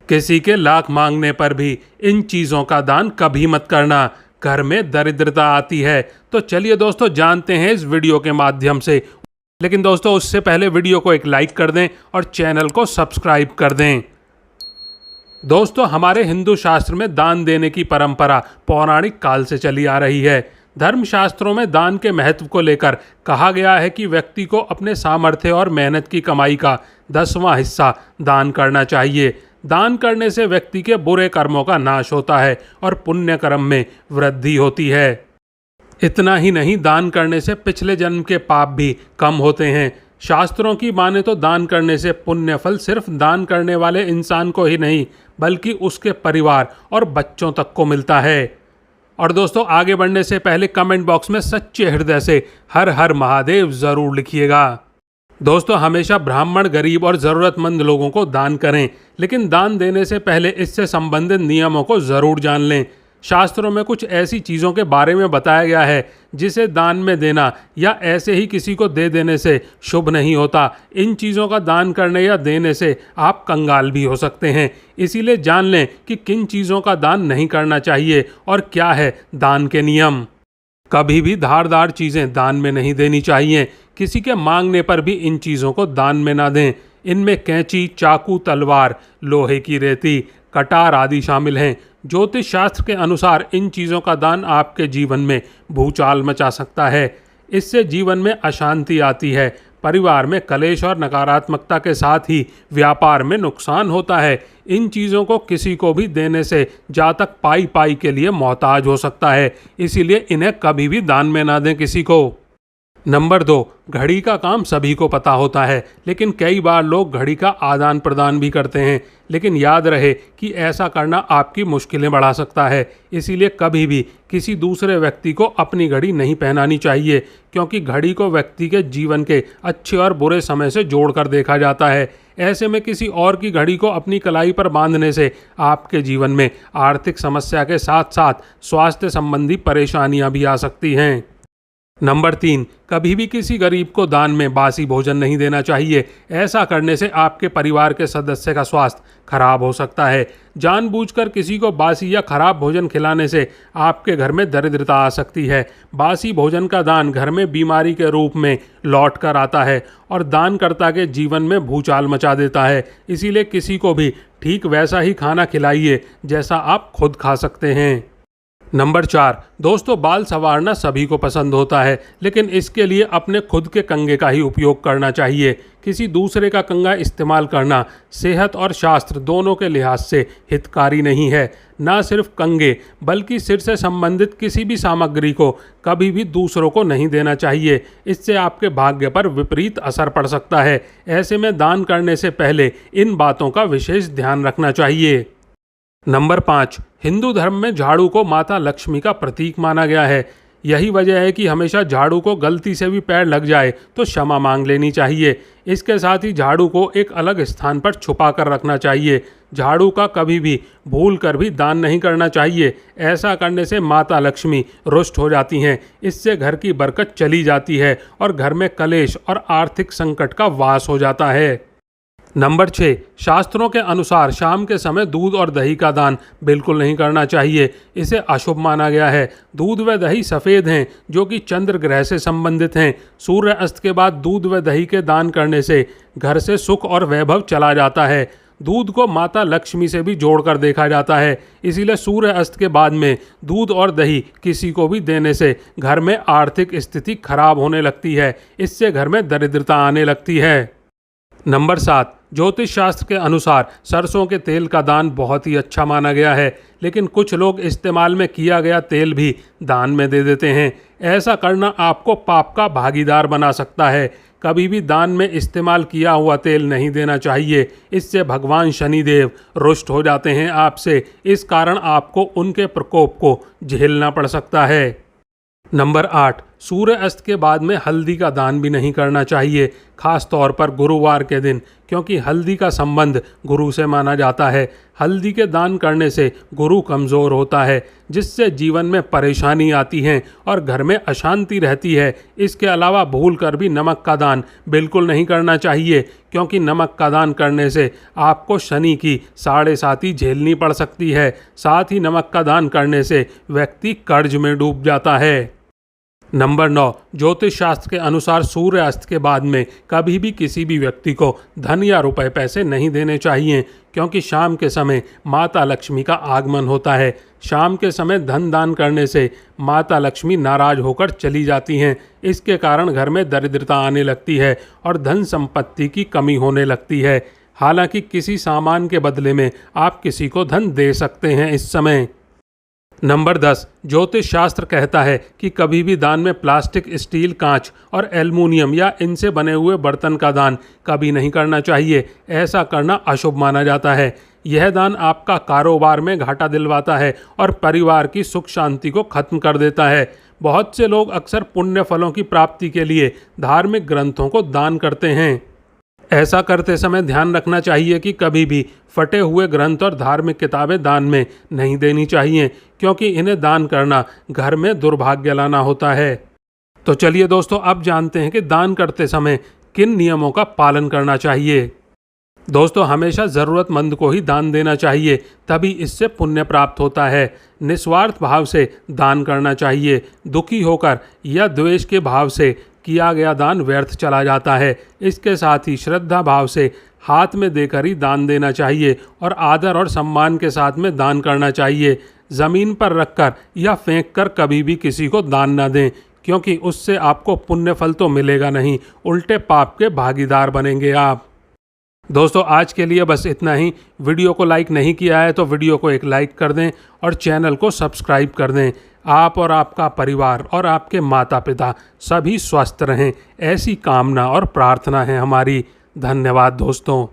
किसी के लाख मांगने पर भी इन चीज़ों का दान कभी मत करना, घर में दरिद्रता आती है। तो चलिए दोस्तों जानते हैं इस वीडियो के माध्यम से। लेकिन दोस्तों उससे पहले वीडियो को एक लाइक कर दें और चैनल को सब्सक्राइब कर दें। दोस्तों हमारे हिंदू शास्त्र में दान देने की परंपरा पौराणिक काल से चली आ रही है। धर्मशास्त्रों में दान के महत्व को लेकर कहा गया है कि व्यक्ति को अपने सामर्थ्य और मेहनत की कमाई का 10वां हिस्सा दान करना चाहिए। दान करने से व्यक्ति के बुरे कर्मों का नाश होता है और पुण्य कर्म में वृद्धि होती है। इतना ही नहीं, दान करने से पिछले जन्म के पाप भी कम होते हैं। शास्त्रों की माने तो दान करने से पुण्य फल सिर्फ दान करने वाले इंसान को ही नहीं बल्कि उसके परिवार और बच्चों तक को मिलता है। और दोस्तों आगे बढ़ने से पहले कमेंट बॉक्स में सच्चे हृदय से हर हर महादेव ज़रूर लिखिएगा। दोस्तों हमेशा ब्राह्मण, गरीब और ज़रूरतमंद लोगों को दान करें, लेकिन दान देने से पहले इससे संबंधित नियमों को ज़रूर जान लें। शास्त्रों में कुछ ऐसी चीज़ों के बारे में बताया गया है जिसे दान में देना या ऐसे ही किसी को दे देने से शुभ नहीं होता। इन चीज़ों का दान करने या देने से आप कंगाल भी हो सकते हैं। इसीलिए जान लें कि किन चीज़ों का दान नहीं करना चाहिए और क्या है दान के नियम। कभी भी धारदार चीज़ें दान में नहीं देनी चाहिए। किसी के मांगने पर भी इन चीज़ों को दान में ना दें। इनमें कैंची, चाकू, तलवार, लोहे की रेती, कटार आदि शामिल हैं। ज्योतिष शास्त्र के अनुसार इन चीज़ों का दान आपके जीवन में भूचाल मचा सकता है। इससे जीवन में अशांति आती है, परिवार में कलेश और नकारात्मकता के साथ ही व्यापार में नुकसान होता है। इन चीज़ों को किसी को भी देने से जातक पाई पाई के लिए मोहताज हो सकता है। इसीलिए इन्हें कभी भी दान में ना दें किसी को। नंबर 2, घड़ी का काम सभी को पता होता है, लेकिन कई बार लोग घड़ी का आदान प्रदान भी करते हैं। लेकिन याद रहे कि ऐसा करना आपकी मुश्किलें बढ़ा सकता है। इसीलिए कभी भी किसी दूसरे व्यक्ति को अपनी घड़ी नहीं पहनानी चाहिए, क्योंकि घड़ी को व्यक्ति के जीवन के अच्छे और बुरे समय से जोड़कर देखा जाता है। ऐसे में किसी और की घड़ी को अपनी कलाई पर बांधने से आपके जीवन में आर्थिक समस्या के साथ साथ स्वास्थ्य संबंधी परेशानियां भी आ सकती हैं। नंबर 3, कभी भी किसी गरीब को दान में बासी भोजन नहीं देना चाहिए। ऐसा करने से आपके परिवार के सदस्य का स्वास्थ्य खराब हो सकता है। जानबूझकर किसी को बासी या खराब भोजन खिलाने से आपके घर में दरिद्रता आ सकती है। बासी भोजन का दान घर में बीमारी के रूप में लौट कर आता है और दानकर्ता के जीवन में भूचाल मचा देता है। इसीलिए किसी को भी ठीक वैसा ही खाना खिलाइए जैसा आप खुद खा सकते हैं। नंबर 4, दोस्तों बाल संवारना सभी को पसंद होता है, लेकिन इसके लिए अपने खुद के कंघे का ही उपयोग करना चाहिए। किसी दूसरे का कंघा इस्तेमाल करना सेहत और शास्त्र दोनों के लिहाज से हितकारी नहीं है। ना सिर्फ कंघे बल्कि सिर से संबंधित किसी भी सामग्री को कभी भी दूसरों को नहीं देना चाहिए। इससे आपके भाग्य पर विपरीत असर पड़ सकता है। ऐसे में दान करने से पहले इन बातों का विशेष ध्यान रखना चाहिए। नंबर 5, हिंदू धर्म में झाड़ू को माता लक्ष्मी का प्रतीक माना गया है। यही वजह है कि हमेशा झाड़ू को गलती से भी पैर लग जाए तो क्षमा मांग लेनी चाहिए। इसके साथ ही झाड़ू को एक अलग स्थान पर छुपा कर रखना चाहिए। झाड़ू का कभी भी भूल कर भी दान नहीं करना चाहिए। ऐसा करने से माता लक्ष्मी रुष्ट हो जाती हैं। इससे घर की बरकत चली जाती है और घर में कलेश और आर्थिक संकट का वास हो जाता है। नंबर 6, शास्त्रों के अनुसार शाम के समय दूध और दही का दान बिल्कुल नहीं करना चाहिए। इसे अशुभ माना गया है। दूध व दही सफ़ेद हैं जो कि चंद्र ग्रह से संबंधित हैं। सूर्य अस्त के बाद दूध व दही के दान करने से घर से सुख और वैभव चला जाता है। दूध को माता लक्ष्मी से भी जोड़कर देखा जाता है। इसीलिए सूर्य अस्त के बाद में दूध और दही किसी को भी देने से घर में आर्थिक स्थिति खराब होने लगती है। इससे घर में दरिद्रता आने लगती है। नंबर 7, ज्योतिष शास्त्र के अनुसार सरसों के तेल का दान बहुत ही अच्छा माना गया है, लेकिन कुछ लोग इस्तेमाल में किया गया तेल भी दान में दे देते हैं। ऐसा करना आपको पाप का भागीदार बना सकता है। कभी भी दान में इस्तेमाल किया हुआ तेल नहीं देना चाहिए। इससे भगवान शनिदेव रुष्ट हो जाते हैं आपसे। इस कारण आपको उनके प्रकोप को झेलना पड़ सकता है। नंबर 8, सूर्य अस्त के बाद में हल्दी का दान भी नहीं करना चाहिए, खास तौर पर गुरुवार के दिन, क्योंकि हल्दी का संबंध गुरु से माना जाता है। हल्दी के दान करने से गुरु कमज़ोर होता है, जिससे जीवन में परेशानी आती है और घर में अशांति रहती है। इसके अलावा भूलकर भी नमक का दान बिल्कुल नहीं करना चाहिए, क्योंकि नमक का दान करने से आपको शनि की 7.5 झेलनी पड़ सकती है। साथ ही नमक का दान करने से व्यक्ति कर्ज में डूब जाता है। नंबर 9, ज्योतिष शास्त्र के अनुसार सूर्यास्त के बाद में कभी भी किसी भी व्यक्ति को धन या रुपए पैसे नहीं देने चाहिए, क्योंकि शाम के समय माता लक्ष्मी का आगमन होता है। शाम के समय धन दान करने से माता लक्ष्मी नाराज होकर चली जाती हैं। इसके कारण घर में दरिद्रता आने लगती है और धन संपत्ति की कमी होने लगती है। हालांकि किसी सामान के बदले में आप किसी को धन दे सकते हैं इस समय। नंबर 10, ज्योतिष शास्त्र कहता है कि कभी भी दान में प्लास्टिक, स्टील, कांच और एल्युमिनियम या इनसे बने हुए बर्तन का दान कभी नहीं करना चाहिए। ऐसा करना अशुभ माना जाता है। यह दान आपका कारोबार में घाटा दिलवाता है और परिवार की सुख शांति को खत्म कर देता है। बहुत से लोग अक्सर पुण्य फलों की प्राप्ति के लिए धार्मिक ग्रंथों को दान करते हैं। ऐसा करते समय ध्यान रखना चाहिए कि कभी भी फटे हुए ग्रंथ और धार्मिक किताबें दान में नहीं देनी चाहिए, क्योंकि इन्हें दान करना घर में दुर्भाग्य लाना होता है। तो चलिए दोस्तों, अब जानते हैं कि दान करते समय किन नियमों का पालन करना चाहिए। दोस्तों, हमेशा ज़रूरतमंद को ही दान देना चाहिए, तभी इससे पुण्य प्राप्त होता है। निस्वार्थ भाव से दान करना चाहिए। दुखी होकर या द्वेष के भाव से किया गया दान व्यर्थ चला जाता है। इसके साथ ही श्रद्धा भाव से हाथ में देकर ही दान देना चाहिए और आदर और सम्मान के साथ में दान करना चाहिए। ज़मीन पर रखकर या फेंक कर कभी भी किसी को दान न दें, क्योंकि उससे आपको पुण्य फल तो मिलेगा नहीं, उल्टे पाप के भागीदार बनेंगे आप। दोस्तों, आज के लिए बस इतना ही। वीडियो को लाइक नहीं किया है तो वीडियो को एक लाइक कर दें और चैनल को सब्सक्राइब कर दें। आप और आपका परिवार और आपके माता पिता सभी स्वस्थ रहें, ऐसी कामना और प्रार्थना है हमारी। धन्यवाद दोस्तों।